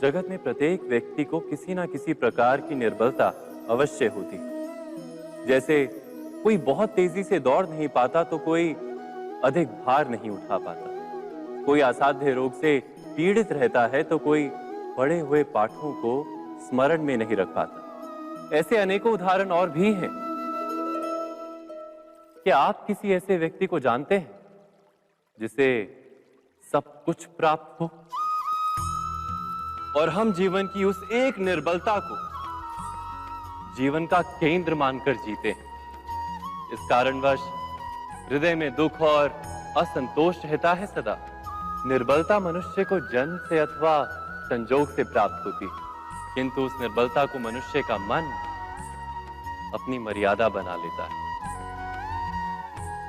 जगत में प्रत्येक व्यक्ति को किसी ना किसी प्रकार की निर्बलता अवश्य होती है। जैसे कोई बहुत तेजी से दौड़ नहीं पाता तो कोई अधिक भार नहीं उठा पाता, कोई असाध्य रोग से पीड़ित रहता है तो कोई पढ़े हुए पाठों को स्मरण में नहीं रख पाता। ऐसे अनेकों उदाहरण और भी हैं। क्या आप किसी ऐसे व्यक्ति को जानते हैं जिसे सब कुछ प्राप्त हो और हम जीवन की उस एक निर्बलता को जीवन का केंद्र मानकर जीते हैं? इस कारणवश हृदय में दुख और असंतोष रहता है सदा। निर्बलता मनुष्य को जन्म से अथवा संजोग से प्राप्त होती है, किंतु उस निर्बलता को मनुष्य का मन अपनी मर्यादा बना लेता है।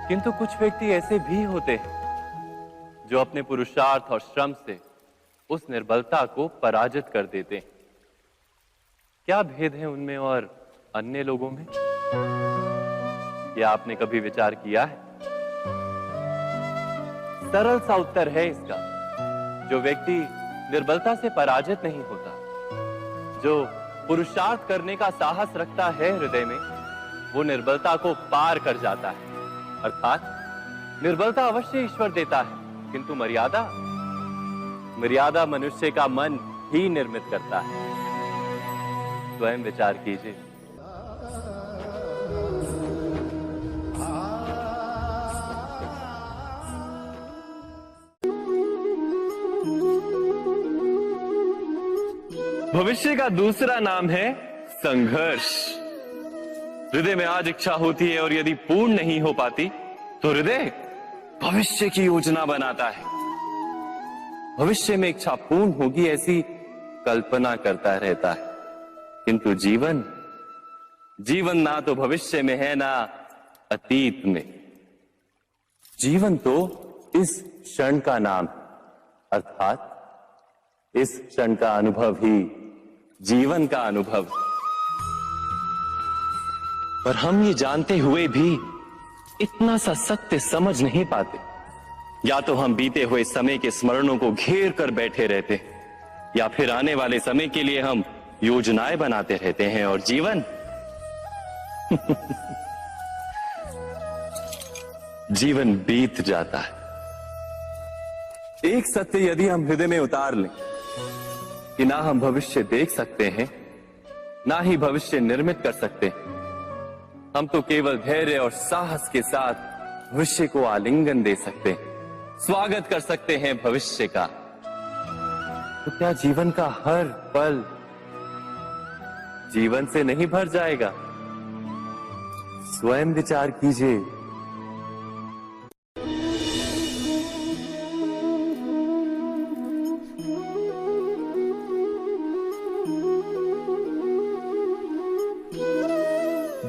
किंतु कुछ व्यक्ति ऐसे भी होते हैं जो अपने पुरुषार्थ और श्रम से उस निर्बलता को पराजित कर देते हैं। क्या भेद है उनमें और अन्य लोगों में? क्या आपने कभी विचार किया है? सरल सा उत्तर है इसका। जो व्यक्ति निर्बलता से पराजित नहीं होता, जो पुरुषार्थ करने का साहस रखता है हृदय में, वो निर्बलता को पार कर जाता है। अर्थात निर्बलता अवश्य ईश्वर देता है, किंतु मर्यादा मनुष्य का मन ही निर्मित करता है। स्वयं विचार कीजिए। भविष्य का दूसरा नाम है संघर्ष। हृदय में आज इच्छा होती है और यदि पूर्ण नहीं हो पाती तो हृदय भविष्य की योजना बनाता है। भविष्य में इच्छा पूर्ण होगी ऐसी कल्पना करता रहता है, किंतु जीवन ना तो भविष्य में है ना अतीत में। जीवन तो इस क्षण का नाम है, अर्थात इस क्षण का अनुभव ही जीवन का अनुभव। पर हम ये जानते हुए भी इतना सा सत्य समझ नहीं पाते। या तो हम बीते हुए समय के स्मरणों को घेर कर बैठे रहते, या फिर आने वाले समय के लिए हम योजनाएं बनाते रहते हैं और जीवन जीवन बीत जाता है। एक सत्य यदि हम हृदय में उतार लें कि ना हम भविष्य देख सकते हैं, ना ही भविष्य निर्मित कर सकते हैं, हम तो केवल धैर्य और साहस के साथ भविष्य को आलिंगन दे सकते हैं, स्वागत कर सकते हैं भविष्य का। तो क्या जीवन का हर पल जीवन से नहीं भर जाएगा? स्वयं विचार कीजिए।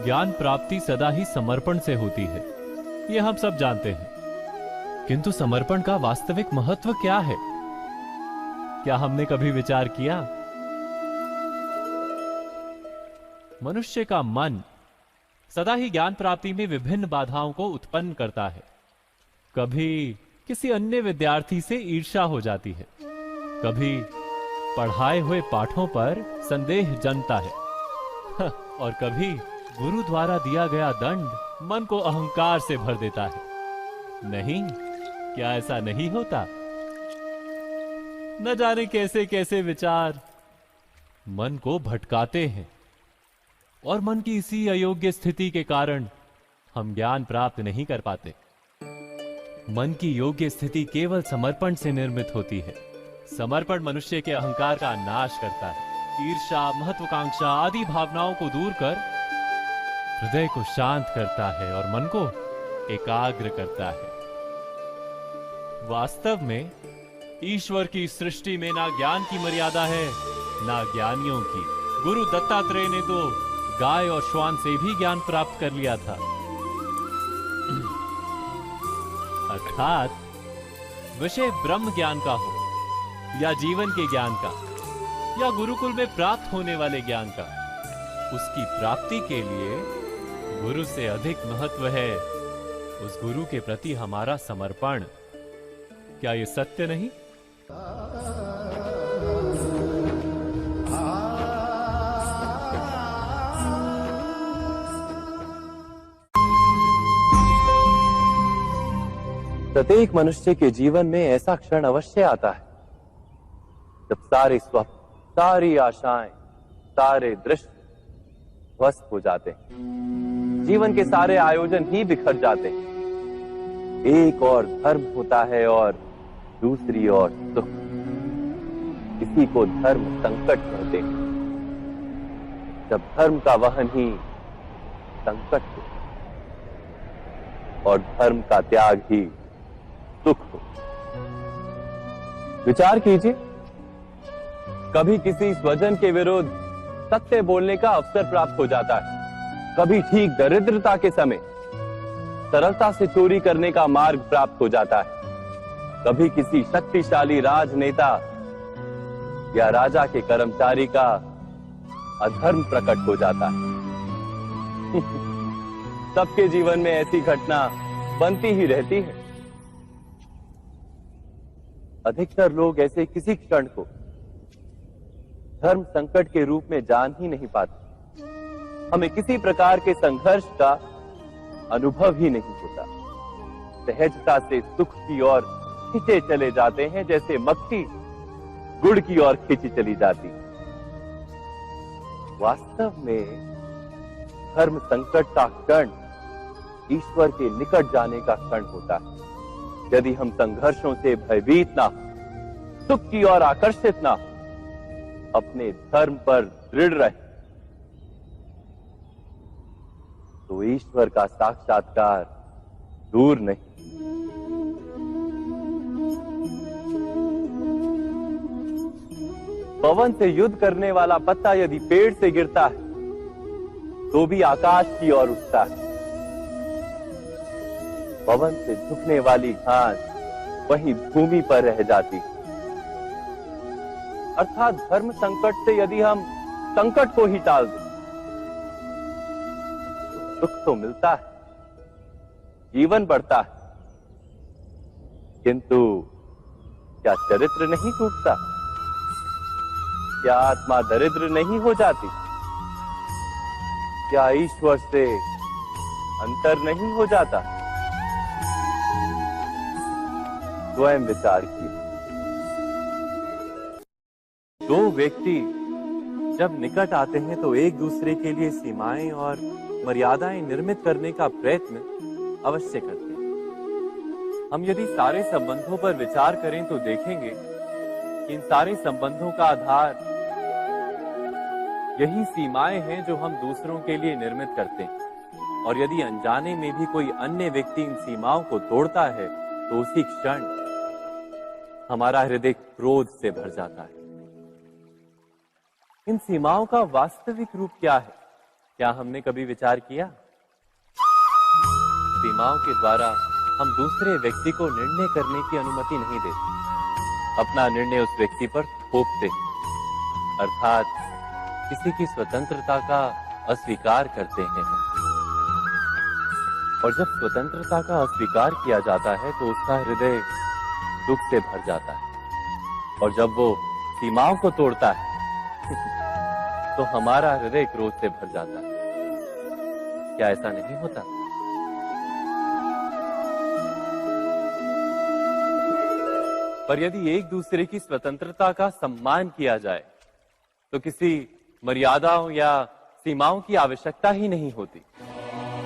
ज्ञान प्राप्ति सदा ही समर्पण से होती है, यह हम सब जानते हैं। किंतु समर्पण का वास्तविक महत्व क्या है? क्या हमने कभी विचार किया? मनुष्य का मन सदा ही ज्ञान प्राप्ति में विभिन्न बाधाओं को उत्पन्न करता है। कभी किसी अन्य विद्यार्थी से ईर्ष्या हो जाती है, कभी पढ़ाए हुए पाठों पर संदेह जन्मता है और कभी गुरु द्वारा दिया गया दंड मन को अहंकार से भर देता है। नहीं, क्या ऐसा नहीं होता? न जाने कैसे कैसे विचार मन को भटकाते हैं और मन की इसी अयोग्य स्थिति के कारण हम ज्ञान प्राप्त नहीं कर पाते। मन की योग्य स्थिति केवल समर्पण से निर्मित होती है। समर्पण मनुष्य के अहंकार का नाश करता है। ईर्ष्या, महत्वाकांक्षा आदि भावनाओं को दूर कर हृदय को शांत करता है और मन को एकाग्र करता है। वास्तव में ईश्वर की सृष्टि में ना ज्ञान की मर्यादा है, ना ज्ञानियों की। गुरु दत्तात्रेय ने तो गाय और श्वान से भी ज्ञान प्राप्त कर लिया था। अर्थात विषय ब्रह्म ज्ञान का हो या जीवन के ज्ञान का या गुरुकुल में प्राप्त होने वाले ज्ञान का, उसकी प्राप्ति के लिए गुरु से अधिक महत्व है उस गुरु के प्रति हमारा समर्पण। क्या ये सत्य नहीं? प्रत्येक मनुष्य के जीवन में ऐसा क्षण अवश्य आता है जब सारे स्वप्न, सारी आशाएं, सारे दृश्य ध्वस्त हो जाते हैं। जीवन के सारे आयोजन ही बिखर जाते हैं। एक और धर्म होता है और दूसरी ओर सुख। इसी को धर्म संकट कहते हैं। जब धर्म का वहन ही संकट हो और धर्म का त्याग ही सुख हो। विचार कीजिए, कभी किसी स्वजन के विरुद्ध सत्य बोलने का अवसर प्राप्त हो जाता है, कभी ठीक दरिद्रता के समय सरलता से चोरी करने का मार्ग प्राप्त हो जाता है, कभी किसी शक्तिशाली राजनेता या राजा के कर्मचारी का अधर्म प्रकट हो जाता है। सबके जीवन में ऐसी घटना बनती ही रहती है। अधिकतर लोग ऐसे किसी क्षण को धर्म संकट के रूप में जान ही नहीं पाते। हमें किसी प्रकार के संघर्ष का अनुभव ही नहीं होता। सहजता से सुख की ओर खींचे चले जाते हैं, जैसे मक्खी गुड़ की ओर खींची चली जाती। वास्तव में धर्म संकट का क्षण ईश्वर के निकट जाने का क्षण होता है। यदि हम संघर्षों से भयभीत ना हो, सुख की ओर आकर्षित ना हो, अपने धर्म पर दृढ़ रहे, तो ईश्वर का साक्षात्कार दूर नहीं। पवन से युद्ध करने वाला पत्ता यदि पेड़ से गिरता है तो भी आकाश की ओर उठता है। पवन से झुकने वाली घास वहीं भूमि पर रह जाती है। अर्थात धर्म संकट से यदि हम संकट को ही टाल दें तो सुख तो मिलता है, जीवन बढ़ता है, किंतु क्या चरित्र नहीं टूटता? क्या आत्मा दरिद्र नहीं हो जाती? क्या ईश्वर से अंतर नहीं हो जाता? स्वयं विचार किए। दो व्यक्ति जब निकट आते हैं तो एक दूसरे के लिए सीमाएं और मर्यादाएं निर्मित करने का प्रयत्न अवश्य करते हैं। हम यदि सारे संबंधों पर विचार करें तो देखेंगे कि इन सारे संबंधों का आधार यही सीमाएं हैं जो हम दूसरों के लिए निर्मित करते हैं। और यदि अनजाने में भी कोई अन्य व्यक्ति इन सीमाओं को तोड़ता है तो उसी क्षण हमारा हृदय क्रोध से भर जाता है। इन सीमाओं का वास्तविक रूप क्या है? क्या हमने कभी विचार किया? सीमाओं के द्वारा हम दूसरे व्यक्ति को निर्णय करने की अनुमति नहीं देते, अपना निर्णय उस व्यक्ति पर थोपते, अर्थात किसी की स्वतंत्रता का अस्वीकार करते हैं। और जब स्वतंत्रता का अस्वीकार किया जाता है तो उसका हृदय दुख से भर जाता है। और जब वो सीमाओं को तोड़ता है तो हमारा हृदय क्रोध से भर जाता है। क्या ऐसा नहीं होता? पर यदि एक दूसरे की स्वतंत्रता का सम्मान किया जाए तो किसी मर्यादाओं या सीमाओं की आवश्यकता ही नहीं होती।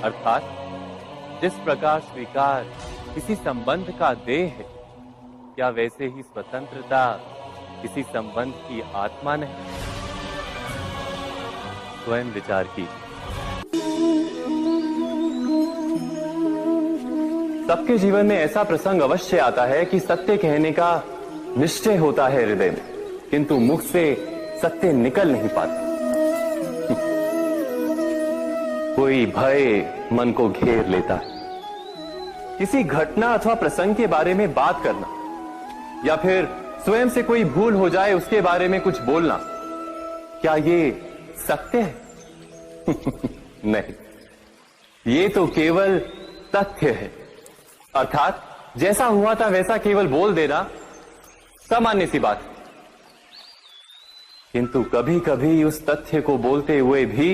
अर्थात जिस प्रकार स्वीकार किसी संबंध का देह है, क्या वैसे ही स्वतंत्रता किसी संबंध की आत्मा नहीं? स्वयं विचार कीजिए। सबके जीवन में ऐसा प्रसंग अवश्य आता है कि सत्य कहने का निश्चय होता है हृदय में, किंतु मुख से सत्य निकल नहीं पाता। कोई भय मन को घेर लेता है। किसी घटना अथवा प्रसंग के बारे में बात करना या फिर स्वयं से कोई भूल हो जाए उसके बारे में कुछ बोलना, क्या ये सत्य है? नहीं, ये तो केवल तथ्य है। अर्थात जैसा हुआ था वैसा केवल बोल देना सामान्य सी बात है। किंतु कभी कभी उस तथ्य को बोलते हुए भी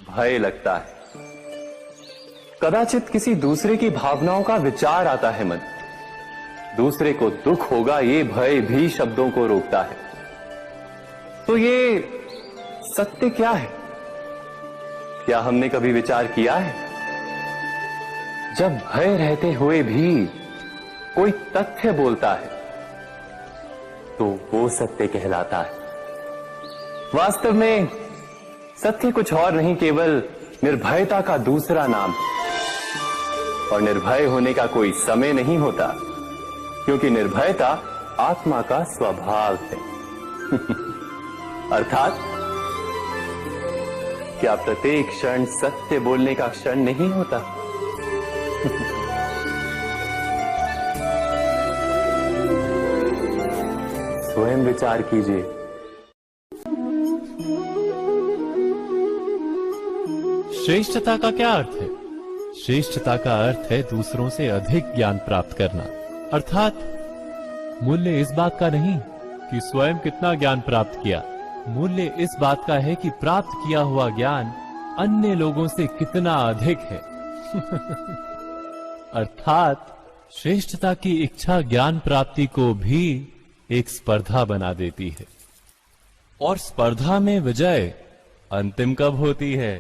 भय लगता है। कदाचित किसी दूसरे की भावनाओं का विचार आता है मन। दूसरे को दुख होगा ये भय भी शब्दों को रोकता है। तो ये सत्य क्या है? क्या हमने कभी विचार किया है? जब भय रहते हुए भी कोई तथ्य बोलता है तो वो सत्य कहलाता है। वास्तव में सत्य कुछ और नहीं, केवल निर्भयता का दूसरा नाम है। और निर्भय होने का कोई समय नहीं होता, क्योंकि निर्भयता आत्मा का स्वभाव है। अर्थात क्या प्रत्येक क्षण सत्य बोलने का क्षण नहीं होता? स्वयं विचार कीजिए। श्रेष्ठता का क्या अर्थ है? श्रेष्ठता का अर्थ है दूसरों से अधिक ज्ञान प्राप्त करना। अर्थात मूल्य इस बात का नहीं कि स्वयं कितना ज्ञान प्राप्त किया, मूल्य इस बात का है कि प्राप्त किया हुआ ज्ञान अन्य लोगों से कितना अधिक है। अर्थात श्रेष्ठता की इच्छा ज्ञान प्राप्ति को भी एक स्पर्धा बना देती है। और स्पर्धा में विजय अंतिम कब होती है?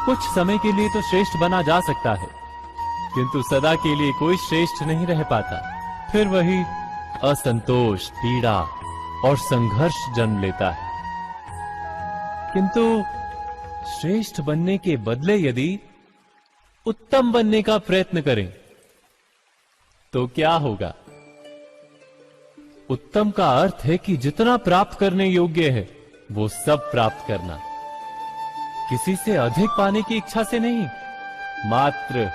कुछ समय के लिए तो श्रेष्ठ बना जा सकता है, किंतु सदा के लिए कोई श्रेष्ठ नहीं रह पाता। फिर वही असंतोष, पीड़ा और संघर्ष जन्म लेता है। किंतु श्रेष्ठ बनने के बदले यदि उत्तम बनने का प्रयत्न करें तो क्या होगा? उत्तम का अर्थ है कि जितना प्राप्त करने योग्य है वो सब प्राप्त करना, किसी से अधिक पाने की इच्छा से नहीं, मात्र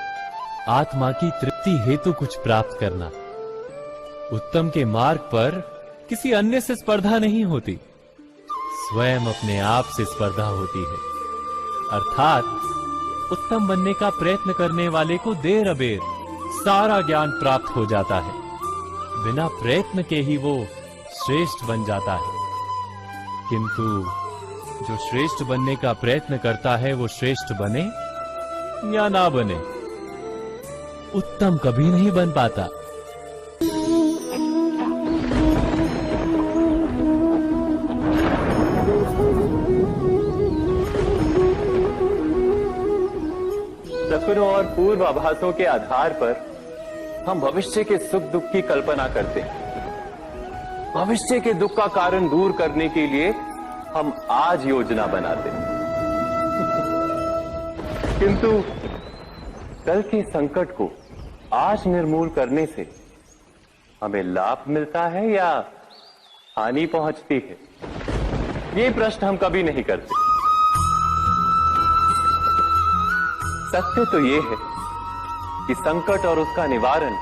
आत्मा की तृप्ति हेतु कुछ प्राप्त करना। उत्तम के मार्ग पर किसी अन्य से स्पर्धा नहीं होती, स्वयं अपने आप से स्पर्धा होती है। अर्थात उत्तम बनने का प्रयत्न करने वाले को देर अबेर सारा ज्ञान प्राप्त हो जाता है। बिना प्रयत्न के ही वो श्रेष्ठ बन जाता है। किंतु जो श्रेष्ठ बनने का प्रयत्न करता है वो श्रेष्ठ बने या ना बने, उत्तम कभी नहीं बन पाता। सपनों और पूर्वाभासों के आधार पर हम भविष्य के सुख दुख की कल्पना करते हैं। भविष्य के दुख का कारण दूर करने के लिए हम आज योजना बनाते हैं। किंतु कल के संकट को आज निर्मूल करने से हमें लाभ मिलता है या हानि पहुंचती है? ये प्रश्न हम कभी नहीं करते। सत्य तो ये है कि संकट और उसका निवारण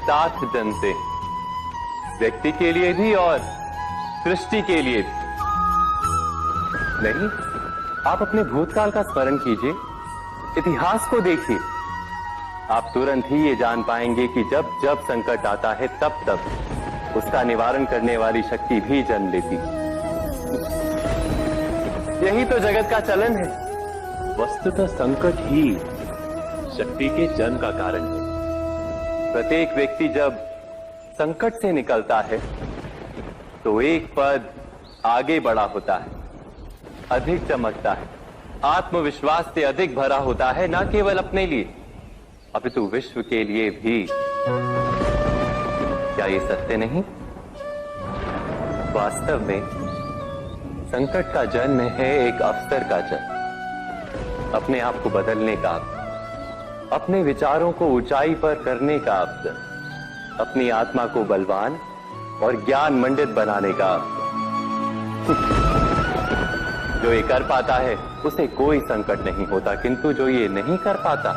साथ जनते हैं, व्यक्ति के लिए भी और सृष्टि के लिए भी। नहीं, आप अपने भूतकाल का स्मरण कीजिए, इतिहास को देखिए। आप तुरंत ही ये जान पाएंगे कि जब जब संकट आता है तब तब उसका निवारण करने वाली शक्ति भी जन्म लेती है। यही तो जगत का चलन है। वस्तुतः संकट ही शक्ति के जन्म का कारण है। प्रत्येक व्यक्ति जब संकट से निकलता है तो एक पद आगे बढ़ा होता है, अधिक चमकता है, आत्मविश्वास से अधिक भरा होता है, न केवल अपने लिए अपितु विश्व के लिए भी। क्या ये सत्य नहीं? वास्तव में संकट का जन्म है एक अवसर का जन्म, अपने आप को बदलने का अवसर, अपने विचारों को ऊंचाई पर करने का अवसर, अपनी आत्मा को बलवान और ज्ञान मंडित बनाने का अवसर। जो ये कर पाता है उसे कोई संकट नहीं होता, किंतु जो ये नहीं कर पाता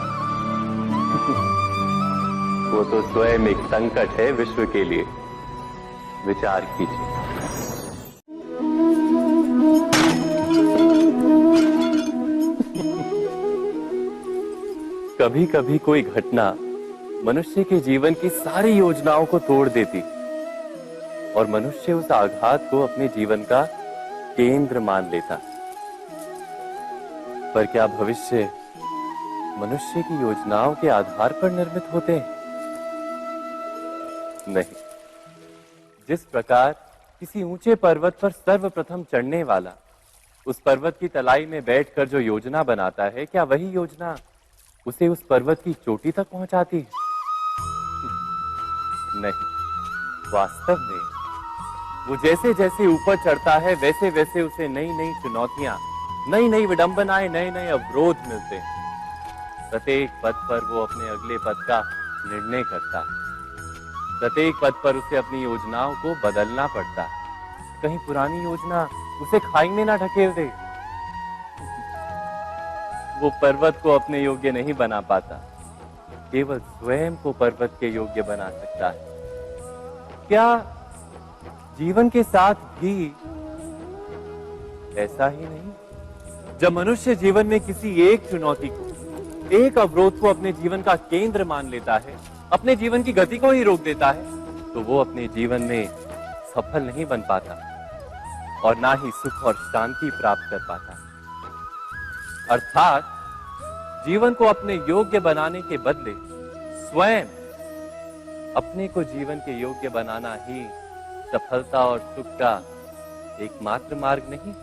वो तो स्वयं एक संकट है विश्व के लिए। विचार कीजिए। कभी कभी कोई घटना मनुष्य के जीवन की सारी योजनाओं को तोड़ देती और मनुष्य उस आघात को अपने जीवन का केंद्र मान लेता। पर क्या भविष्य मनुष्य की योजनाओं के आधार पर निर्मित होते हैं? नहीं। जिस प्रकार किसी ऊंचे पर्वत पर सर्वप्रथम चढ़ने वाला उस पर्वत की तलाई में बैठकर जो योजना बनाता है, क्या वही योजना उसे उस पर्वत की चोटी तक पहुंचाती है? नहीं। वास्तव में वो जैसे जैसे ऊपर चढ़ता है वैसे वैसे उसे नई नई चुनौतियां, नई नई विडंबनाएं, नए नए अवरोध मिलते हैं। प्रत्येक पद पर वो अपने अगले पद का निर्णय करता है। प्रत्येक पद पर उसे अपनी योजनाओं को बदलना पड़ता है। कहीं पुरानी योजना उसे खाई में ना ढकेल दे। वो पर्वत को अपने योग्य नहीं बना पाता, केवल स्वयं को पर्वत के योग्य बना सकता है। क्या जीवन के साथ भी ऐसा ही नहीं? जब मनुष्य जीवन में किसी एक चुनौती को, एक अवरोध को अपने जीवन का केंद्र मान लेता है, अपने जीवन की गति को ही रोक देता है, तो वो अपने जीवन में सफल नहीं बन पाता और ना ही सुख और शांति प्राप्त कर पाता। अर्थात जीवन को अपने योग्य बनाने के बदले स्वयं अपने को जीवन के योग्य बनाना ही सफलता और सुख का एकमात्र मार्ग नहीं?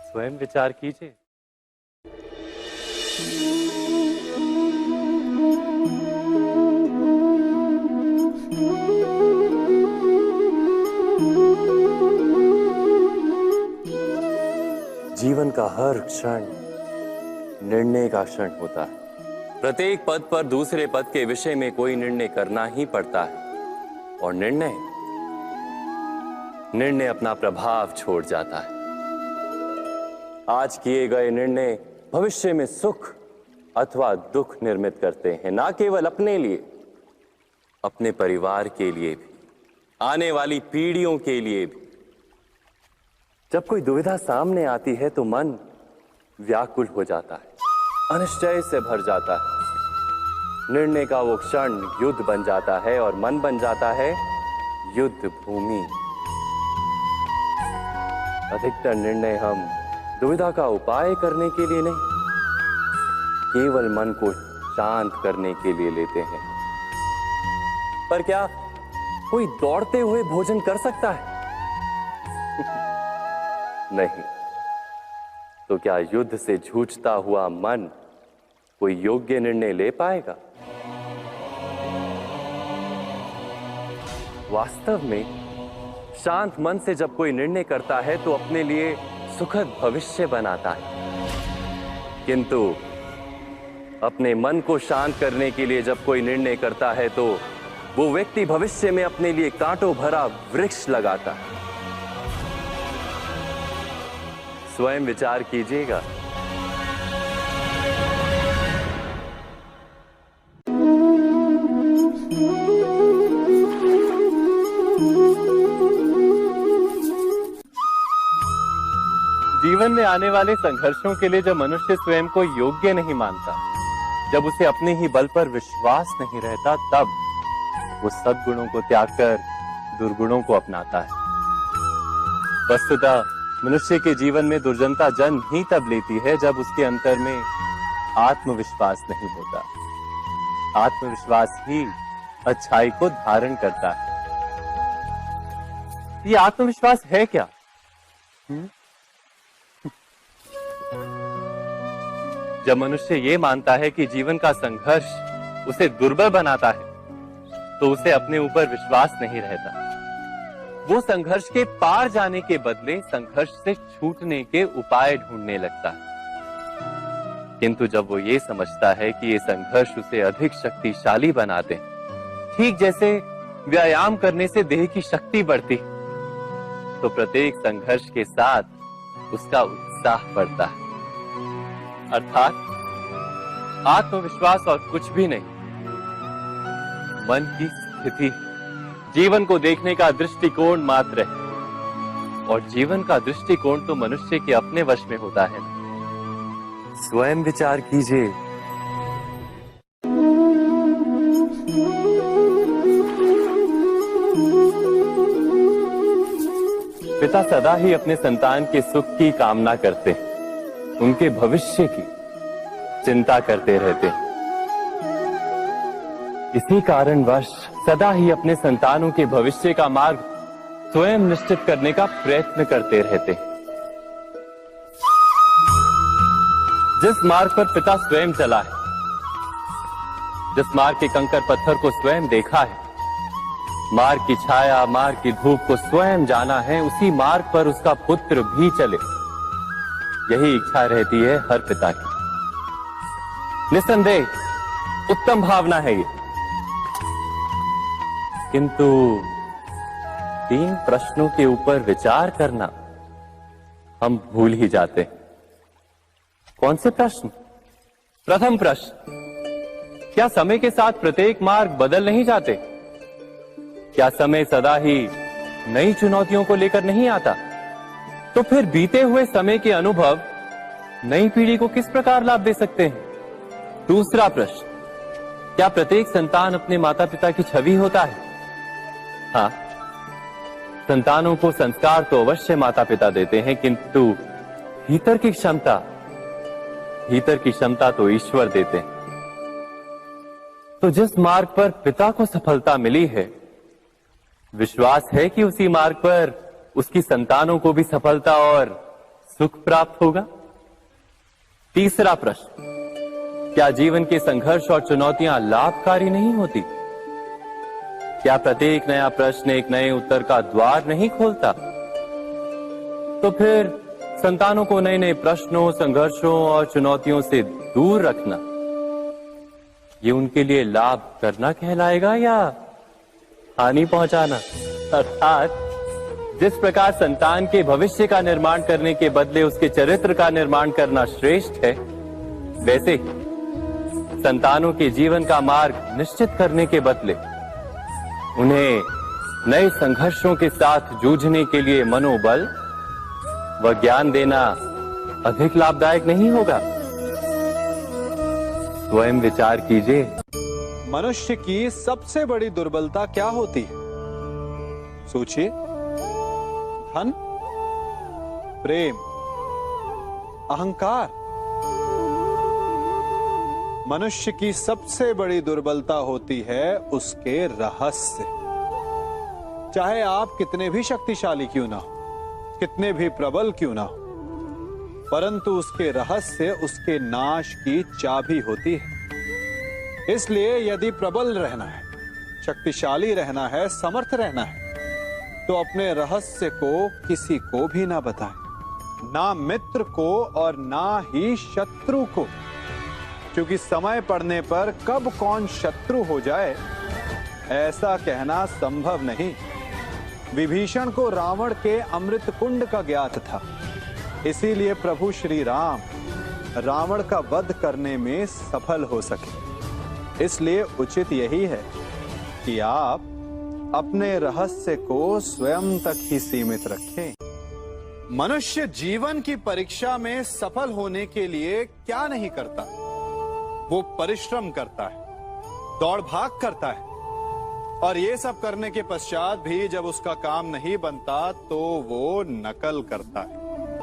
स्वयं विचार कीजिए। जीवन का हर क्षण निर्णय का क्षण होता है। प्रत्येक पद पर दूसरे पद के विषय में कोई निर्णय करना ही पड़ता है और निर्णय अपना प्रभाव छोड़ जाता है। आज किए गए निर्णय भविष्य में सुख अथवा दुख निर्मित करते हैं, ना केवल अपने लिए, अपने परिवार के लिए भी, आने वाली पीढ़ियों के लिए भी। जब कोई दुविधा सामने आती है तो मन व्याकुल हो जाता है, अनिश्चय से भर जाता है। निर्णय का वो क्षण युद्ध बन जाता है और मन बन जाता है युद्ध भूमि। अधिकतर निर्णय हम दुविधा का उपाय करने के लिए नहीं, केवल मन को शांत करने के लिए लेते हैं। पर क्या कोई दौड़ते हुए भोजन कर सकता है? नहीं। तो क्या युद्ध से जूझता हुआ मन कोई योग्य निर्णय ले पाएगा? वास्तव में शांत मन से जब कोई निर्णय करता है तो अपने लिए सुखद भविष्य बनाता है, किंतु अपने मन को शांत करने के लिए जब कोई निर्णय करता है तो वो व्यक्ति भविष्य में अपने लिए कांटों भरा वृक्ष लगाता है। स्वयं विचार कीजिएगा। जीवन में आने वाले संघर्षों के लिए जब मनुष्य स्वयं को योग्य नहीं मानता, जब उसे अपने ही बल पर विश्वास नहीं रहता, तब वो सद्गुणों को त्याग कर दुर्गुणों को अपनाता है। वस्तुतः मनुष्य के जीवन में दुर्जनता जन्म ही तब लेती है जब उसके अंतर में आत्मविश्वास नहीं होता। आत्मविश्वास ही अच्छाई को धारण करता है। ये आत्मविश्वास है क्या? जब मनुष्य ये मानता है कि जीवन का संघर्ष उसे दुर्बल बनाता है, तो उसे अपने ऊपर विश्वास नहीं रहता। वो संघर्ष के पार जाने के बदले संघर्ष से छूटने के उपाय ढूंढने लगता है। किंतु जब वो ये समझता है कि ये संघर्ष उसे अधिक शक्तिशाली बनाते हैं, ठीक जैसे व्यायाम करने से देह की शक्ति बढ़ती, तो प्रत्येक संघर्ष के साथ उसका उत्साह बढ़ता है। अर्थात आत्मविश्वास और कुछ भी नहीं, मन की स्थिति, जीवन को देखने का दृष्टिकोण मात्र है। और जीवन का दृष्टिकोण तो मनुष्य के अपने वश में होता है। स्वयं विचार कीजिए। पिता सदा ही अपने संतान के सुख की कामना करते हैं, उनके भविष्य की चिंता करते रहते हैं। इसी कारणवश सदा ही अपने संतानों के भविष्य का मार्ग स्वयं निश्चित करने का प्रयत्न करते रहते हैं। जिस मार्ग पर पिता स्वयं चला है, जिस मार्ग के कंकर पत्थर को स्वयं देखा है, मार्ग की छाया, मार्ग की धूप को स्वयं जाना है, उसी मार्ग पर उसका पुत्र भी चले, यही इच्छा रहती है हर पिता की। निस्संदेह उत्तम भावना है ये, किंतु 3 प्रश्नों के ऊपर विचार करना हम भूल ही जाते हैं। कौन से प्रश्न? प्रथम प्रश्न, क्या समय के साथ प्रत्येक मार्ग बदल नहीं जाते? क्या समय सदा ही नई चुनौतियों को लेकर नहीं आता? तो फिर बीते हुए समय के अनुभव नई पीढ़ी को किस प्रकार लाभ दे सकते हैं? दूसरा प्रश्न, क्या प्रत्येक संतान अपने माता पिता की छवि होता है? हाँ, संतानों को संस्कार तो अवश्य माता पिता देते हैं, किंतु भीतर की क्षमता तो ईश्वर देते हैं। तो जिस मार्ग पर पिता को सफलता मिली है, विश्वास है कि उसी मार्ग पर उसकी संतानों को भी सफलता और सुख प्राप्त होगा। तीसरा प्रश्न, क्या जीवन के संघर्ष और चुनौतियां लाभकारी नहीं होती? क्या प्रत्येक नया प्रश्न एक नए उत्तर का द्वार नहीं खोलता? तो फिर संतानों को नए नए प्रश्नों, संघर्षों और चुनौतियों से दूर रखना, ये उनके लिए लाभ करना कहलाएगा या हानि पहुंचाना? अर्थात जिस प्रकार संतान के भविष्य का निर्माण करने के बदले उसके चरित्र का निर्माण करना श्रेष्ठ है, वैसे ही संतानों के जीवन का मार्ग निश्चित करने के बदले उन्हें नए संघर्षों के साथ जूझने के लिए मनोबल व ज्ञान देना अधिक लाभदायक नहीं होगा? स्वयं विचार कीजिए। मनुष्य की सबसे बड़ी दुर्बलता क्या होती है? सोचिए। धन, प्रेम, अहंकार। मनुष्य की सबसे बड़ी दुर्बलता होती है उसके रहस्य। चाहे आप कितने भी शक्तिशाली क्यों ना हो, कितने भी प्रबल क्यों ना हो, परंतु उसके रहस्य उसके नाश की चाबी होती है। इसलिए यदि प्रबल रहना है, शक्तिशाली रहना है, समर्थ रहना है, तो अपने रहस्य को किसी को भी ना बताएं, ना मित्र को और ना ही शत्रु को, क्योंकि समय पड़ने पर कब कौन शत्रु हो जाए ऐसा कहना संभव नहीं। विभीषण को रावण के अमृत कुंड का ज्ञात था, इसीलिए प्रभु श्री राम रावण का वध करने में सफल हो सके। इसलिए उचित यही है कि आप अपने रहस्य को स्वयं तक ही सीमित रखें। मनुष्य जीवन की परीक्षा में सफल होने के लिए क्या नहीं करता? वो परिश्रम करता है, दौड़ भाग करता है, और ये सब करने के पश्चात भी जब उसका काम नहीं बनता तो वो नकल करता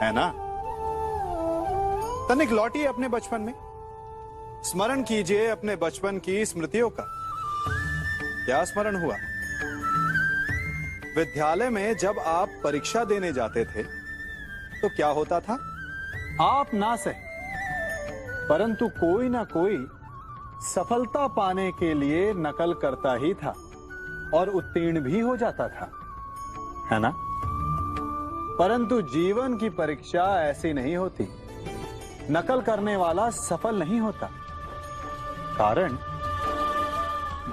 है ना? तनिक लौटिए अपने बचपन में, स्मरण कीजिए अपने बचपन की स्मृतियों का। क्या स्मरण हुआ? विद्यालय में जब आप परीक्षा देने जाते थे तो क्या होता था? आप ना सही, परंतु कोई ना कोई सफलता पाने के लिए नकल करता ही था और उत्तीर्ण भी हो जाता था, है ना? परंतु जीवन की परीक्षा ऐसी नहीं होती। नकल करने वाला सफल नहीं होता। कारण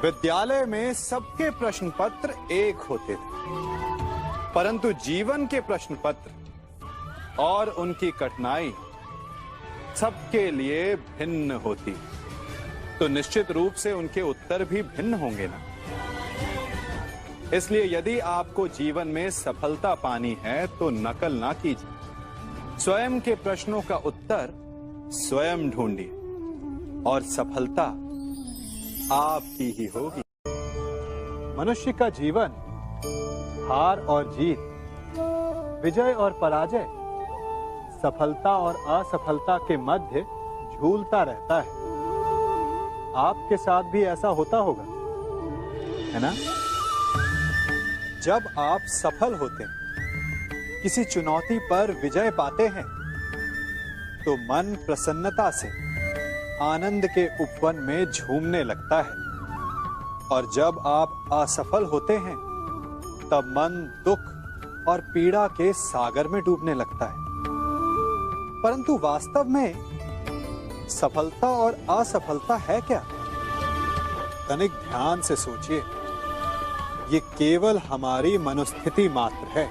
विद्यालय में सबके प्रश्न पत्र एक होते थे, परंतु जीवन के प्रश्न पत्र और उनकी कठिनाई सबके लिए भिन्न होती, तो निश्चित रूप से उनके उत्तर भी भिन्न होंगे ना। इसलिए यदि आपको जीवन में सफलता पानी है तो नकल ना कीजिए, स्वयं के प्रश्नों का उत्तर स्वयं ढूंढिए और सफलता आपकी ही होगी। मनुष्य का जीवन हार और जीत विजय और पराजय, सफलता और असफलता के मध्य झूलता रहता है। आपके साथ भी ऐसा होता होगा, है ना? जब आप सफल होते हैं, किसी चुनौती पर विजय पाते हैं, तो मन प्रसन्नता से आनंद के उपवन में झूमने लगता है। और जब आप असफल होते हैं, तब मन दुख और पीड़ा के सागर में डूबने लगता है। परंतु वास्तव में सफलता और असफलता है क्या? तनिक ध्यान से सोचिए। ये केवल हमारी मनोस्थिति मात्र है।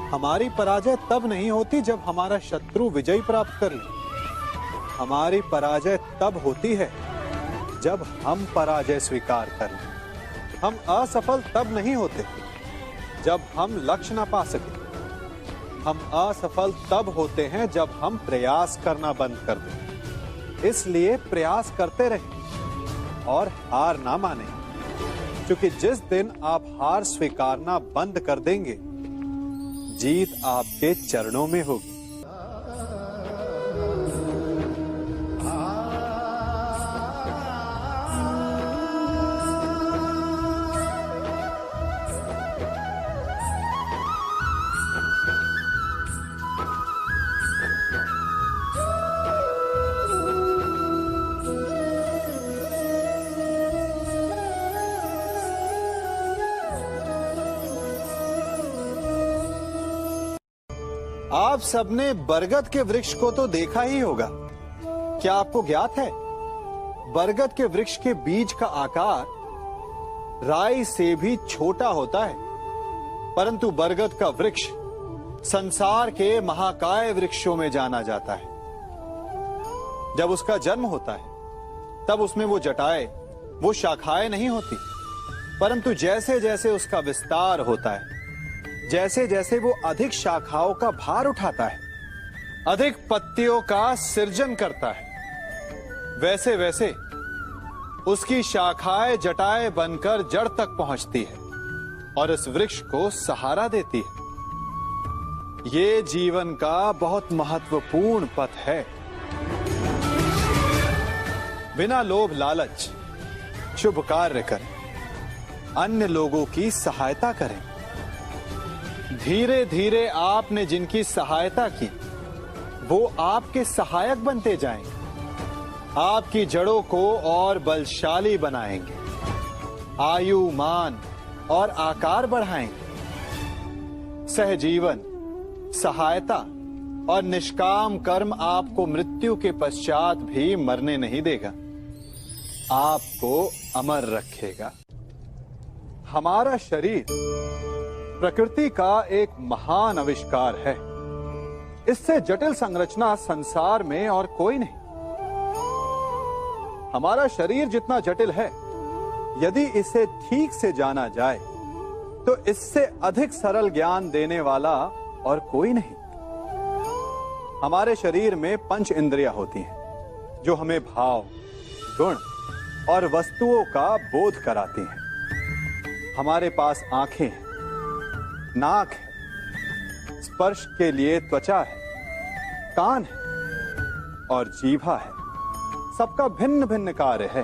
हमारी पराजय तब नहीं होती जब हमारा शत्रु विजय प्राप्त कर ले। हमारी पराजय तब होती है जब हम पराजय स्वीकार कर लें। हम असफल तब नहीं होते जब हम लक्ष्य ना पा सके। हम असफल तब होते हैं जब हम प्रयास करना बंद कर दें। इसलिए प्रयास करते रहें और हार ना माने, क्योंकि जिस दिन आप हार स्वीकारना बंद कर देंगे, जीत आपके चरणों में होगी। आप सबने बरगद के वृक्ष को तो देखा ही होगा। क्या आपको ज्ञात है, बरगद के वृक्ष के बीज का आकार राई से भी छोटा होता है, परंतु बरगद का वृक्ष संसार के महाकाय वृक्षों में जाना जाता है। जब उसका जन्म होता है, तब उसमें वो जटाएं, वो शाखाएं नहीं होती, परंतु जैसे जैसे उसका विस्तार होता है, जैसे जैसे वो अधिक शाखाओं का भार उठाता है, अधिक पत्तियों का सृजन करता है, वैसे वैसे उसकी शाखाएं जटाएं बनकर जड़ तक पहुंचती है और इस वृक्ष को सहारा देती है। ये जीवन का बहुत महत्वपूर्ण पथ है। बिना लोभ लालच शुभ कार्य करें, अन्य लोगों की सहायता करें। धीरे धीरे आपने जिनकी सहायता की, वो आपके सहायक बनते जाएंगे, आपकी जड़ों को और बलशाली बनाएंगे, आयु, मान और आकार बढ़ाएंगे। सहजीवन, सहायता और निष्काम कर्म आपको मृत्यु के पश्चात भी मरने नहीं देगा, आपको अमर रखेगा। हमारा शरीर प्रकृति का एक महान आविष्कार है। इससे जटिल संरचना संसार में और कोई नहीं। हमारा शरीर जितना जटिल है, यदि इसे ठीक से जाना जाए तो इससे अधिक सरल ज्ञान देने वाला और कोई नहीं। हमारे शरीर में पंच इंद्रियां होती हैं, जो हमें भाव, गुण और वस्तुओं का बोध कराती हैं। हमारे पास आंखें हैं, नाक है, स्पर्श के लिए त्वचा है, कान है और जीभा है। सबका भिन्न भिन्न कार्य है।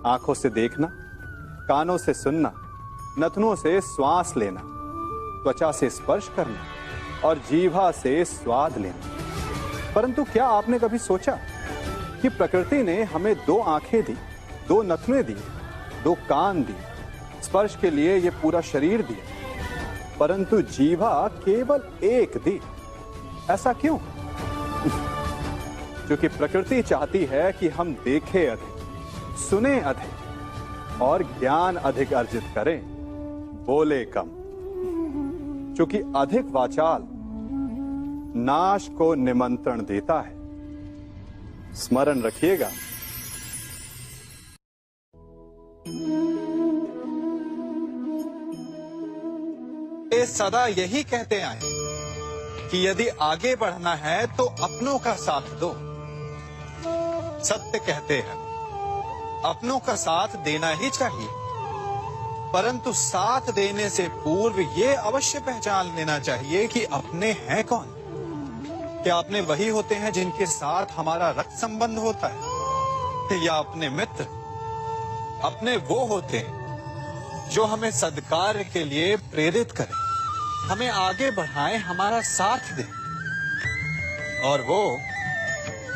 आंखों से देखना, कानों से सुनना, नथनों से श्वास लेना, त्वचा से स्पर्श करना और जीभा से स्वाद लेना। परंतु क्या आपने कभी सोचा कि प्रकृति ने हमें 2 आंखें दी, 2 नथने दी, 2 कान दी, स्पर्श के लिए ये पूरा शरीर दिया, परंतु जीभा केवल 1 दी? ऐसा क्यों? क्योंकि प्रकृति चाहती है कि हम देखें अधिक, सुने अधिक और ज्ञान अधिक अर्जित करें, बोले कम। क्योंकि अधिक वाचाल नाश को निमंत्रण देता है। स्मरण रखिएगा। ये सदा यही कहते आए कि यदि आगे बढ़ना है तो अपनों का साथ दो। सत्य कहते हैं, अपनों का साथ देना ही चाहिए। परंतु साथ देने से पूर्व ये अवश्य पहचान लेना चाहिए कि अपने हैं कौन। क्या अपने वही होते हैं जिनके साथ हमारा रक्त संबंध होता है, या अपने मित्र? अपने वो होते हैं जो हमें सद्कार्य के लिए प्रेरित करें, हमें आगे बढ़ाएं, हमारा साथ दें। और वो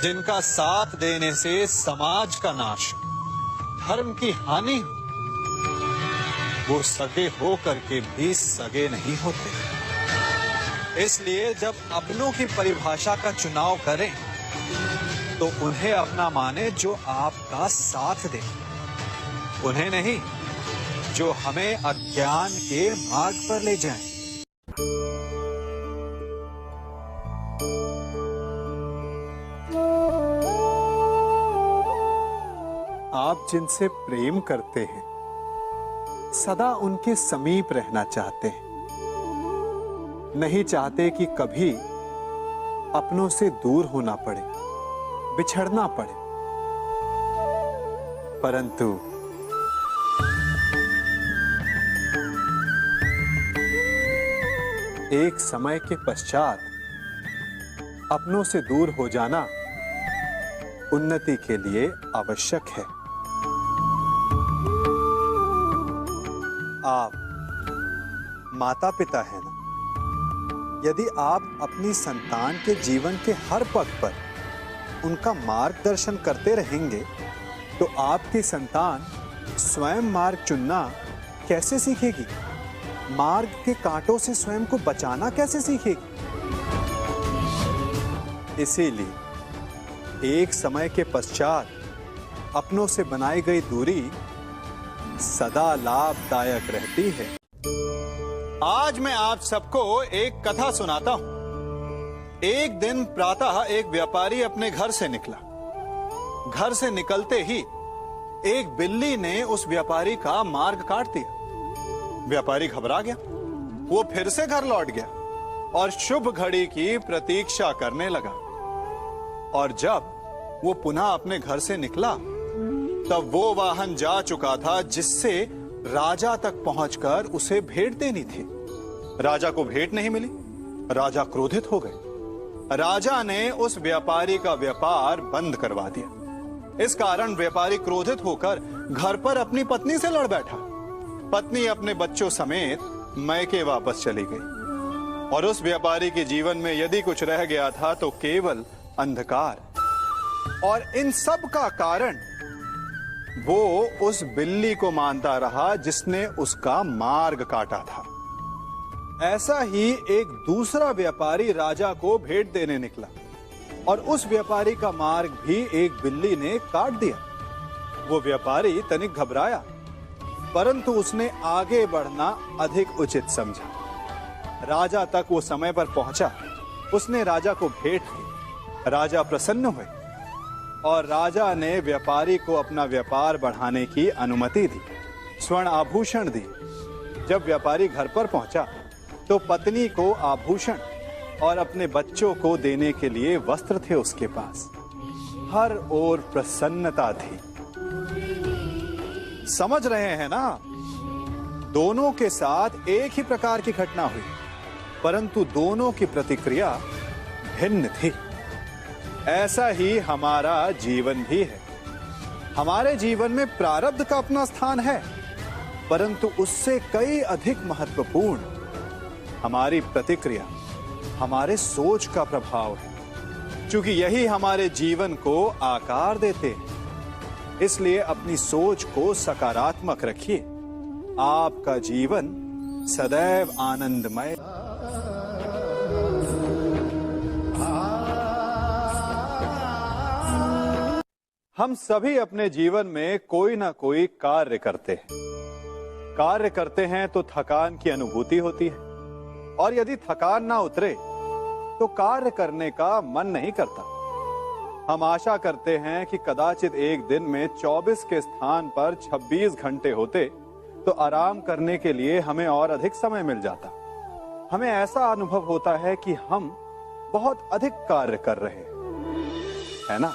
जिनका साथ देने से समाज का नाश, धर्म की हानि हो, वो सगे हो करके भी सगे नहीं होते। इसलिए जब अपनों की परिभाषा का चुनाव करें तो उन्हें अपना माने जो आपका साथ दे, उन्हें नहीं जो हमें अज्ञान के मार्ग पर ले जाएं। आप जिनसे प्रेम करते हैं सदा उनके समीप रहना चाहते हैं, नहीं चाहते कि कभी अपनों से दूर होना पड़े, बिछड़ना पड़े। परंतु एक समय के पश्चात अपनों से दूर हो जाना उन्नति के लिए आवश्यक है। आप माता पिता हैं ना? यदि आप अपनी संतान के जीवन के हर पग पर उनका मार्गदर्शन करते रहेंगे तो आपकी संतान स्वयं मार्ग चुनना कैसे सीखेगी? मार्ग के कांटों से स्वयं को बचाना कैसे सीखेगी? इसीलिए एक समय के पश्चात अपनों से बनाई गई दूरी सदा लाभदायक रहती है। आज मैं आप सबको एक कथा सुनाता हूं। एक दिन प्रातः एक व्यापारी अपने घर से निकला। घर से निकलते ही एक बिल्ली ने उस व्यापारी का मार्ग काट दिया। व्यापारी घबरा गया, वो फिर से घर लौट गया और शुभ घड़ी की प्रतीक्षा करने लगा। और जब वो पुनः अपने घर से निकला तब वो वाहन जा चुका था जिससे राजा तक पहुंचकर उसे भेंट देनी थी। राजा को भेंट नहीं मिली। राजा क्रोधित हो गए। राजा ने उस व्यापारी का व्यापार बंद करवा दिया। इस कारण व्यापारी क्रोधित होकर घर पर अपनी पत्नी से लड़ बैठा। पत्नी अपने बच्चों समेत मैके वापस चली गई और उस व्यापारी के जीवन में यदि कुछ रह गया था तो केवल अंधकार। और इन सब का कारण वो उस बिल्ली को मानता रहा जिसने उसका मार्ग काटा था। ऐसा ही एक दूसरा व्यापारी राजा को भेंट देने निकला और उस व्यापारी का मार्ग भी एक बिल्ली ने काट दिया। वो व्यापारी तनिक घबराया, परंतु उसने आगे बढ़ना अधिक उचित समझा। राजा तक वो समय पर पहुंचा। उसने राजा को भेंट दी। राजा प्रसन्न हुए और राजा ने व्यापारी को अपना व्यापार बढ़ाने की अनुमति दी, स्वर्ण आभूषण दी। जब व्यापारी घर पर पहुंचा तो पत्नी को आभूषण और अपने बच्चों को देने के लिए वस्त्र थे उसके पास। हर ओर प्रसन्नता थी। समझ रहे हैं ना? दोनों के साथ एक ही प्रकार की घटना हुई, परंतु दोनों की प्रतिक्रिया भिन्न थी। ऐसा ही हमारा जीवन भी है। हमारे जीवन में प्रारब्ध का अपना स्थान है, परंतु उससे कई अधिक महत्वपूर्ण हमारी प्रतिक्रिया, हमारे सोच का प्रभाव है, क्योंकि यही हमारे जीवन को आकार देते हैं। इसलिए अपनी सोच को सकारात्मक रखिए। आपका जीवन सदैव आनंदमय। हम सभी अपने जीवन में कोई ना कोई कार्य करते हैं। कार्य करते हैं तो थकान की अनुभूति होती है, और यदि थकान ना उतरे तो कार्य करने का मन नहीं करता। हम आशा करते हैं कि कदाचित एक दिन में 24 के स्थान पर 26 घंटे होते तो आराम करने के लिए हमें और अधिक समय मिल जाता। हमें ऐसा अनुभव होता है कि हम बहुत अधिक कार्य कर रहे हैं, है ना?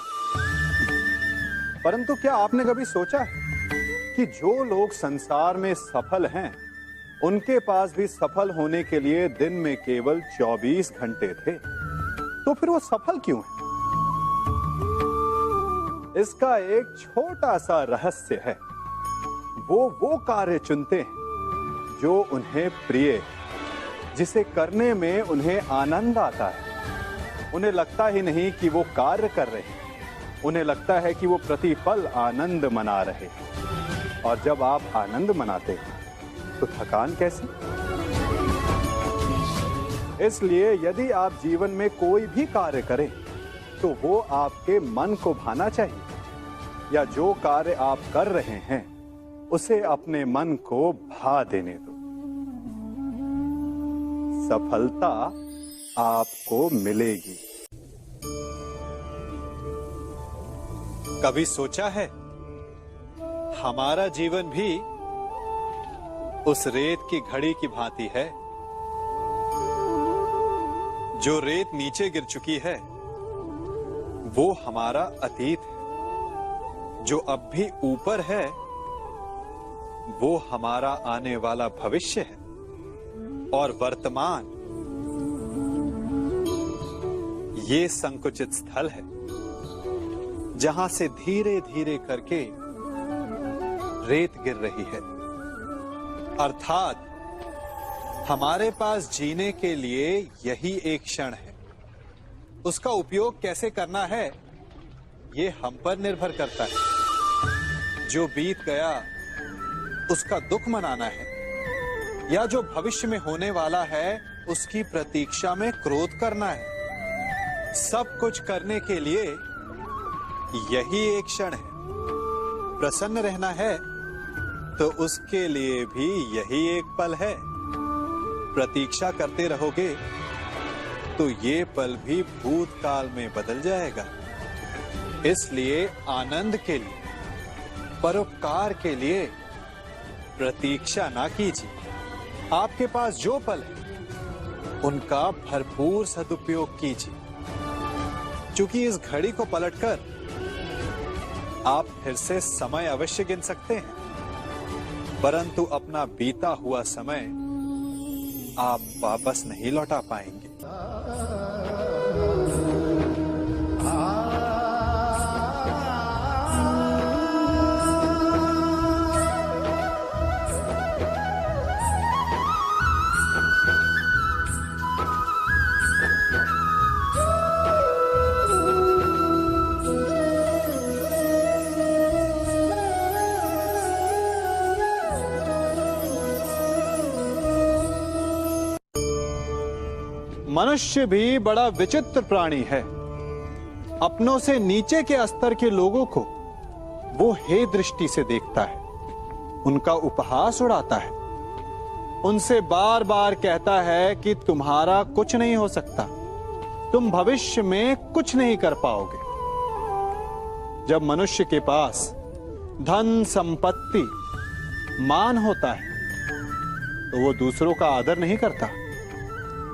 परंतु क्या आपने कभी सोचा है कि जो लोग संसार में सफल हैं, उनके पास भी सफल होने के लिए दिन में केवल 24 घंटे थे। तो फिर वो सफल क्यों है? इसका एक छोटा सा रहस्य है। वो कार्य चुनते हैं जो उन्हें प्रिय है, जिसे करने में उन्हें आनंद आता है। उन्हें लगता ही नहीं कि वो कार्य कर रहे हैं, उन्हें लगता है कि वो प्रतिपल आनंद मना रहे हैं। और जब आप आनंद मनाते हैं तो थकान कैसी? इसलिए यदि आप जीवन में कोई भी कार्य करें तो वो आपके मन को भाना चाहिए, या जो कार्य आप कर रहे हैं उसे अपने मन को भा देने दो। सफलता आपको मिलेगी। कभी सोचा है हमारा जीवन भी उस रेत की घड़ी की भांति है? जो रेत नीचे गिर चुकी है वो हमारा अतीत है, जो अब भी ऊपर है वो हमारा आने वाला भविष्य है, और वर्तमान ये संकुचित स्थल है जहां से धीरे धीरे करके रेत गिर रही है। अर्थात हमारे पास जीने के लिए यही एक क्षण है। उसका उपयोग कैसे करना है ये हम पर निर्भर करता है। जो बीत गया उसका दुख मनाना है, या जो भविष्य में होने वाला है उसकी प्रतीक्षा में क्रोध करना है। सब कुछ करने के लिए यही एक क्षण है। प्रसन्न रहना है तो उसके लिए भी यही एक पल है। प्रतीक्षा करते रहोगे तो ये पल भी भूतकाल में बदल जाएगा। इसलिए आनंद के लिए, परोपकार के लिए प्रतीक्षा ना कीजिए। आपके पास जो पल है उनका भरपूर सदुपयोग कीजिए, क्योंकि इस घड़ी को पलटकर आप फिर से समय अवश्य गिन सकते हैं, परंतु अपना बीता हुआ समय आप वापस नहीं लौटा पाएंगे। मनुष्य भी बड़ा विचित्र प्राणी है। अपनों से नीचे के स्तर के लोगों को वो हे दृष्टि से देखता है, उनका उपहास उड़ाता है, उनसे बार बार कहता है कि तुम्हारा कुछ नहीं हो सकता, तुम भविष्य में कुछ नहीं कर पाओगे। जब मनुष्य के पास धन, संपत्ति, मान होता है तो वो दूसरों का आदर नहीं करता,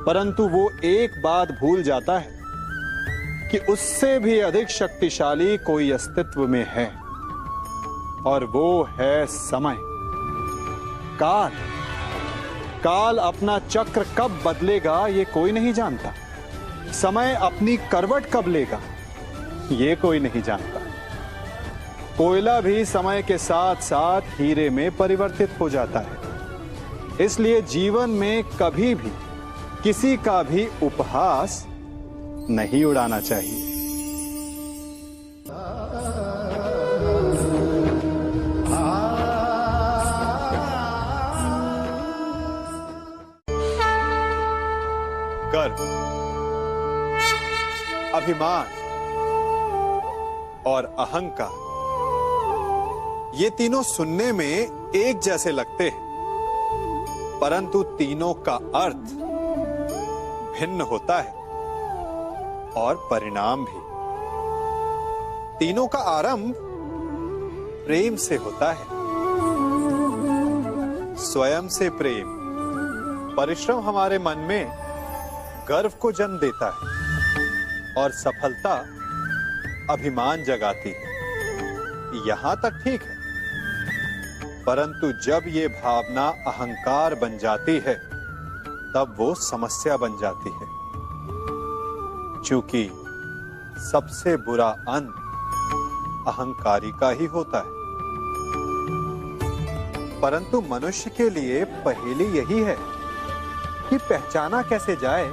परंतु वो एक बात भूल जाता है कि उससे भी अधिक शक्तिशाली कोई अस्तित्व में है, और वो है समय। काल। काल अपना चक्र कब बदलेगा ये कोई नहीं जानता। समय अपनी करवट कब लेगा ये कोई नहीं जानता। कोयला भी समय के साथ साथ हीरे में परिवर्तित हो जाता है। इसलिए जीवन में कभी भी किसी का भी उपहास नहीं उड़ाना चाहिए। गर्व, अभिमान और अहंकार, ये तीनों सुनने में एक जैसे लगते हैं, परंतु तीनों का अर्थ भिन्न होता है और परिणाम भी। तीनों का आरंभ प्रेम से होता है। स्वयं से प्रेम, परिश्रम हमारे मन में गर्व को जन्म देता है, और सफलता अभिमान जगाती है। यहां तक ठीक है, परंतु जब ये भावना अहंकार बन जाती है तब वो समस्या बन जाती है, क्योंकि सबसे बुरा अंत अहंकारी का ही होता है। परंतु मनुष्य के लिए पहेली यही है कि पहचाना कैसे जाए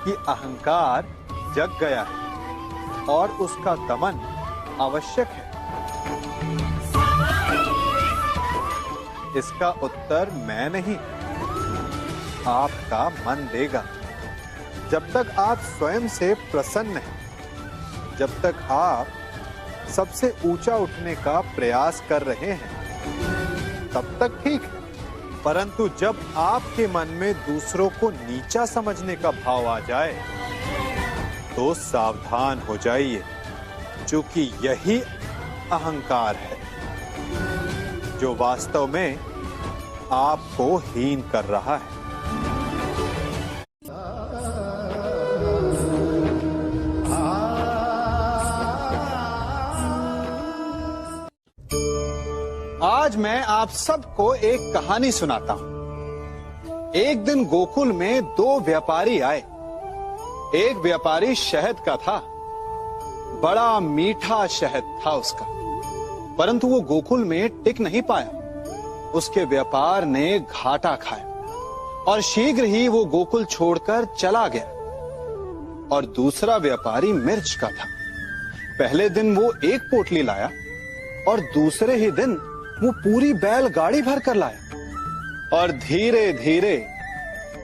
कि अहंकार जग गया है और उसका दमन आवश्यक है। इसका उत्तर मैं नहीं, आपका मन देगा। जब तक आप स्वयं से प्रसन्न हैं, जब तक आप सबसे ऊंचा उठने का प्रयास कर रहे हैं, तब तक ठीक है। परंतु जब आपके मन में दूसरों को नीचा समझने का भाव आ जाए तो सावधान हो जाइए, क्योंकि यही अहंकार है जो वास्तव में आपको हीन कर रहा है। आज मैं आप सबको एक कहानी सुनाता हूं। एक दिन गोकुल में दो व्यापारी आए। एक व्यापारी शहद का था, बड़ा मीठा शहद था उसका, परंतु वो गोकुल में टिक नहीं पाया। उसके व्यापार ने घाटा खाया और शीघ्र ही वो गोकुल छोड़कर चला गया। और दूसरा व्यापारी मिर्च का था। पहले दिन वो एक पोटली लाया और दूसरे ही दिन वो पूरी बैलगाड़ी भर कर लाया। और धीरे धीरे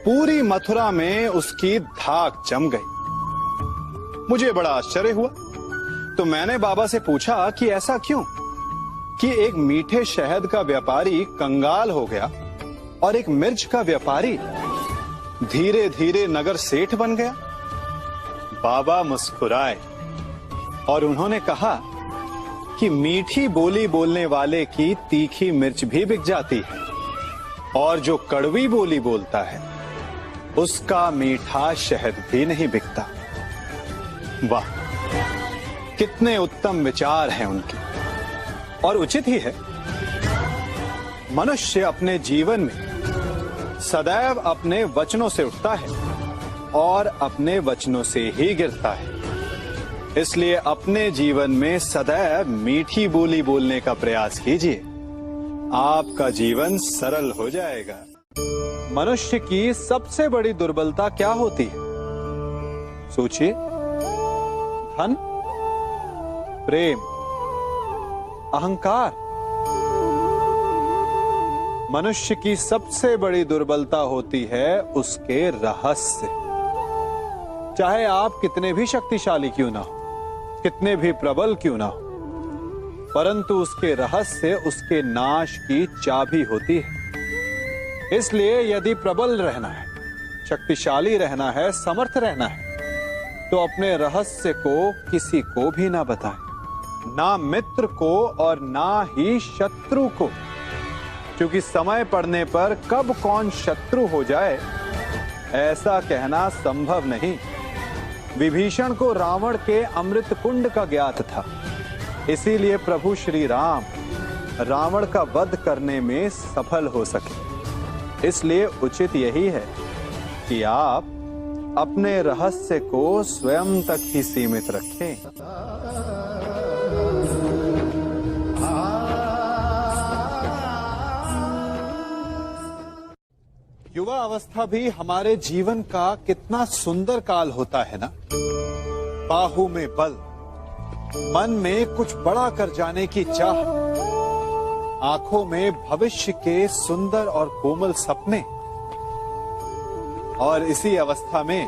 पूरी मथुरा में उसकी धाक जम गई। मुझे बड़ा आश्चर्य हुआ, तो मैंने बाबा से पूछा कि ऐसा क्यों कि एक मीठे शहद का व्यापारी कंगाल हो गया और एक मिर्च का व्यापारी धीरे धीरे नगर सेठ बन गया। बाबा मुस्कुराए और उन्होंने कहा कि मीठी बोली बोलने वाले की तीखी मिर्च भी बिक जाती है, और जो कड़वी बोली बोलता है उसका मीठा शहद भी नहीं बिकता। वाह, कितने उत्तम विचार हैं उनके, और उचित ही है। मनुष्य अपने जीवन में सदैव अपने वचनों से उठता है और अपने वचनों से ही गिरता है। इसलिए अपने जीवन में सदैव मीठी बोली बोलने का प्रयास कीजिए, आपका जीवन सरल हो जाएगा। मनुष्य की सबसे बड़ी दुर्बलता क्या होती है? सोचिए। धन, प्रेम, अहंकार। मनुष्य की सबसे बड़ी दुर्बलता होती है उसके रहस्य। चाहे आप कितने भी शक्तिशाली क्यों ना हो, कितने भी प्रबल क्यों ना हो, परंतु उसके रहस्य उसके नाश की चाबी होती है। इसलिए यदि प्रबल रहना है, शक्तिशाली रहना है, समर्थ रहना है, तो अपने रहस्य को किसी को भी ना बताएं, ना मित्र को और ना ही शत्रु को, क्योंकि समय पड़ने पर कब कौन शत्रु हो जाए ऐसा कहना संभव नहीं। विभीषण को रावण के अमृत कुंड का ज्ञात था, इसीलिए प्रभु श्री राम रावण का वध करने में सफल हो सके। इसलिए उचित यही है कि आप अपने रहस्य को स्वयं तक ही सीमित रखें। युवा अवस्था भी हमारे जीवन का कितना सुंदर काल होता है ना। बाहु में बल, मन में कुछ बड़ा कर जाने की चाह, आंखों में भविष्य के सुंदर और कोमल सपने। और इसी अवस्था में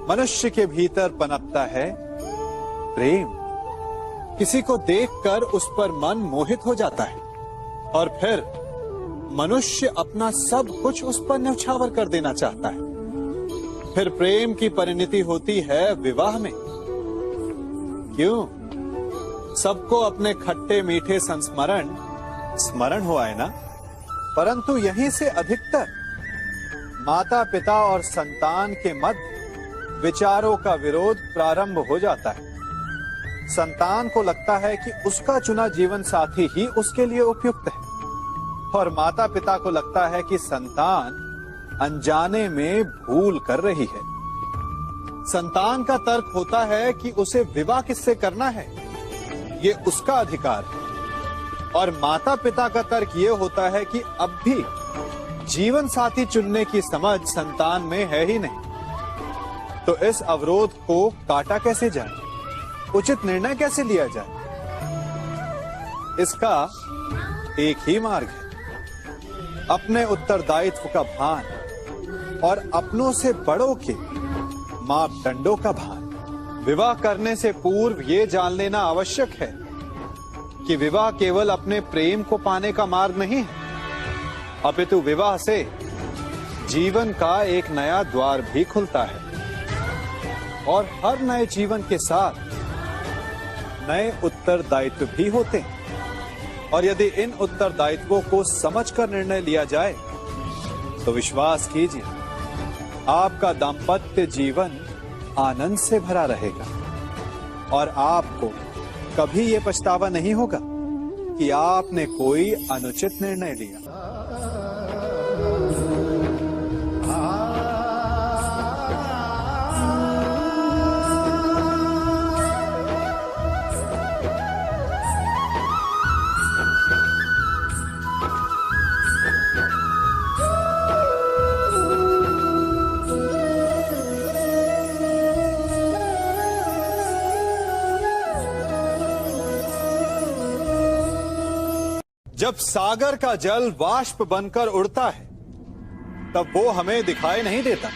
मनुष्य के भीतर पनपता है प्रेम। किसी को देखकर उस पर मन मोहित हो जाता है और फिर मनुष्य अपना सब कुछ उस पर न्यौछावर कर देना चाहता है। फिर प्रेम की परिणति होती है विवाह में। क्यों? सबको अपने खट्टे मीठे संस्मरण स्मरण हुआ है ना। परंतु यहीं से अधिकतर माता पिता और संतान के मध्य विचारों का विरोध प्रारंभ हो जाता है। संतान को लगता है कि उसका चुना जीवन साथी ही उसके लिए उपयुक्त है, और माता पिता को लगता है कि संतान अनजाने में भूल कर रही है। संतान का तर्क होता है कि उसे विवाह किससे करना है, ये उसका अधिकार है, और माता पिता का तर्क ये होता है कि अब भी जीवन साथी चुनने की समझ संतान में है ही नहीं। तो इस अवरोध को काटा कैसे जाए, उचित निर्णय कैसे लिया जाए? इसका एक ही मार्ग है, अपने उत्तरदायित्व का भान और अपनों से बड़ों के मापदंडों का भान। विवाह करने से पूर्व यह जान लेना आवश्यक है कि विवाह केवल अपने प्रेम को पाने का मार्ग नहीं है, अपितु विवाह से जीवन का एक नया द्वार भी खुलता है, और हर नए जीवन के साथ नए उत्तरदायित्व भी होते हैं। और यदि इन उत्तरदायित्वों को समझकर निर्णय लिया जाए तो विश्वास कीजिए, आपका दाम्पत्य जीवन आनंद से भरा रहेगा, और आपको कभी ये पछतावा नहीं होगा कि आपने कोई अनुचित निर्णय लिया। जब सागर का जल वाष्प बनकर उड़ता है तब वो हमें दिखाई नहीं देता।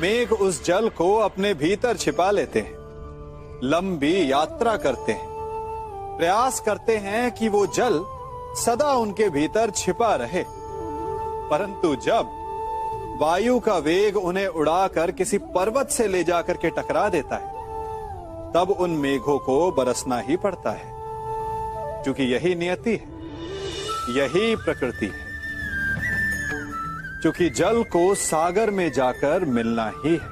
मेघ उस जल को अपने भीतर छिपा लेते हैं, लंबी यात्रा करते हैं, प्रयास करते हैं कि वो जल सदा उनके भीतर छिपा रहे, परंतु जब वायु का वेग उन्हें उड़ाकर किसी पर्वत से ले जाकर के टकरा देता है, तब उन मेघों को बरसना ही पड़ता है, क्योंकि यही नियति है, यही प्रकृति है। क्योंकि जल को सागर में जाकर मिलना ही है।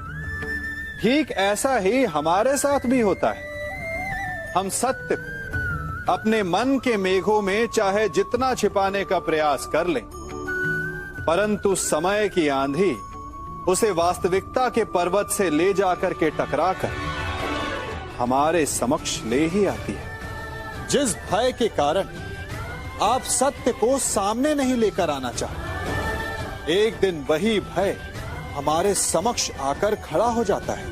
ठीक ऐसा ही हमारे साथ भी होता है। हम सत्य को अपने मन के मेघों में चाहे जितना छिपाने का प्रयास कर लें, परंतु समय की आंधी उसे वास्तविकता के पर्वत से ले जाकर के टकराकर हमारे समक्ष ले ही आती है। जिस भय के कारण आप सत्य को सामने नहीं लेकर आना चाहते, एक दिन वही भय हमारे समक्ष आकर खड़ा हो जाता है,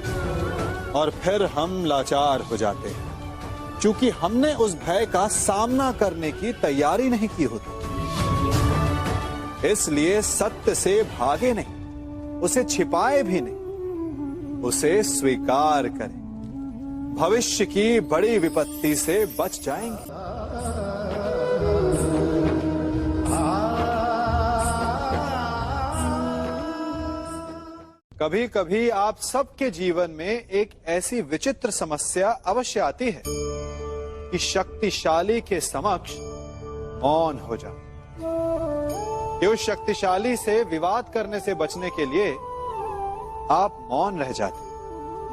और फिर हम लाचार हो जाते हैं, क्योंकि हमने उस भय का सामना करने की तैयारी नहीं की होती। इसलिए सत्य से भागे नहीं, उसे छिपाए भी नहीं, उसे स्वीकार करें। भविष्य की बड़ी विपत्ति से बच जाएंगे। कभी कभी आप सबके जीवन में एक ऐसी विचित्र समस्या अवश्य आती है कि शक्तिशाली के समक्ष मौन हो जाओ। कि उस शक्तिशाली से विवाद करने से बचने के लिए आप मौन रह जाते।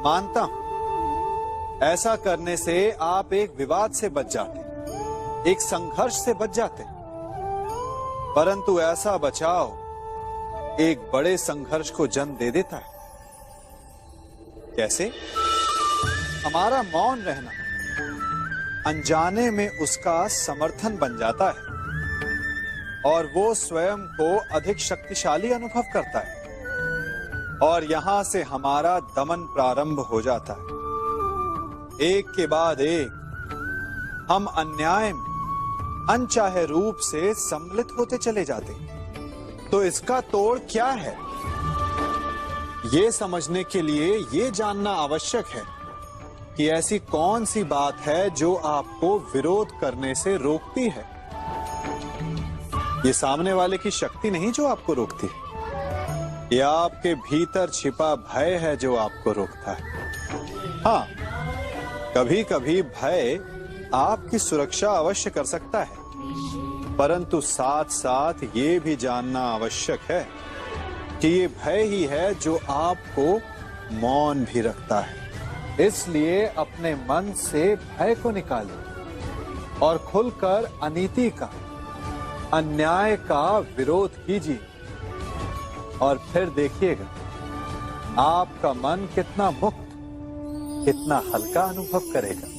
मानता हूं, ऐसा करने से आप एक विवाद से बच जाते, एक संघर्ष से बच जाते, परंतु ऐसा बचाव एक बड़े संघर्ष को जन्म दे देता है। कैसे? हमारा मौन रहना अनजाने में उसका समर्थन बन जाता है, और वो स्वयं को अधिक शक्तिशाली अनुभव करता है, और यहां से हमारा दमन प्रारंभ हो जाता है। एक के बाद एक हम अन्याय में अनचाहे रूप से सम्मिलित होते चले जाते हैं। तो इसका तोड़ क्या है? ये समझने के लिए ये जानना आवश्यक है कि ऐसी कौन सी बात है जो आपको विरोध करने से रोकती है। ये सामने वाले की शक्ति नहीं जो आपको रोकती है, ये आपके भीतर छिपा भय है जो आपको रोकता है। हाँ, कभी कभी भय आपकी सुरक्षा अवश्य कर सकता है, परंतु साथ साथ ये भी जानना आवश्यक है कि ये भय ही है जो आपको मौन भी रखता है, इसलिए अपने मन से भय को निकालिए और खुलकर अनीति का, अन्याय का विरोध कीजिए और फिर देखिएगा आपका मन कितना मुक्त, कितना हल्का अनुभव करेगा।